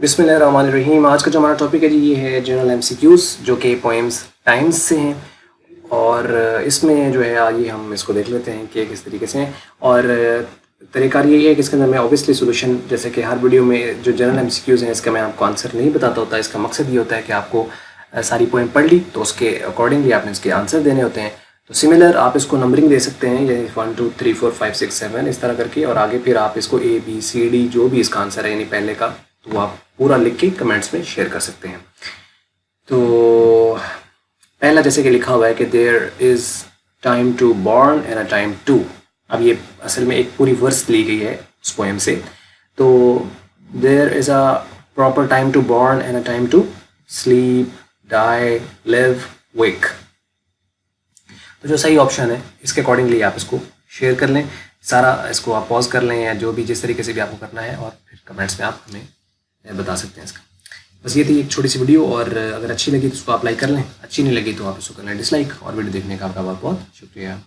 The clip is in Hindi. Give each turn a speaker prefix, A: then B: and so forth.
A: बिस्मिल्लाहिर्रहमानिर्रहीम। आज का जो हमारा टॉपिक है जी ये है जनरल एमसीक्यूज़ जो कि पोएम्स टाइम्स से हैं। और इसमें जो है आइए हम इसको देख लेते हैं कि किस तरीके से हैं। और तरीक़ार यही है कि इसके अंदर मैं ऑब्वियसली सोल्यूशन, जैसे कि हर वीडियो में जो जनरल एमसीक्यूज़ हैं इसका मैं आपको आंसर नहीं बताता होता। इसका मकसद ये होता है कि आपको सारी पोएम पढ़ ली तो उसके अकॉर्डिंगली आपने इसके आंसर देने होते हैं। तो सिमिलर आप इसको नंबरिंग दे सकते हैं, यानी 1 2 3 4 5 6 7 इस तरह करके, और आगे फिर आप इसको ABCD जो भी इसका आंसर है यानी पहले का, तो आप पूरा लिख के कमेंट्स में शेयर कर सकते हैं। तो पहला जैसे कि लिखा हुआ है कि there is time to born and a time to. अब ये असल में एक पूरी वर्स ली गई है उस पोएम से। तो there is a proper time to born and a time to sleep, die, live, wake. तो जो सही ऑप्शन है इसके अकॉर्डिंगली आप इसको शेयर कर लें, सारा इसको आप पॉज कर लें या जो भी जिस तरीके से भी आपको करना है, और फिर कमेंट्स में आप हमें बता सकते हैं इसका। बस ये थी एक छोटी सी वीडियो, और अगर अच्छी लगी तो उसको आप लाइक कर लें, अच्छी नहीं लगी तो आप इसको कर लें डिसलाइक। और वीडियो देखने का आपका बहुत बहुत शुक्रिया।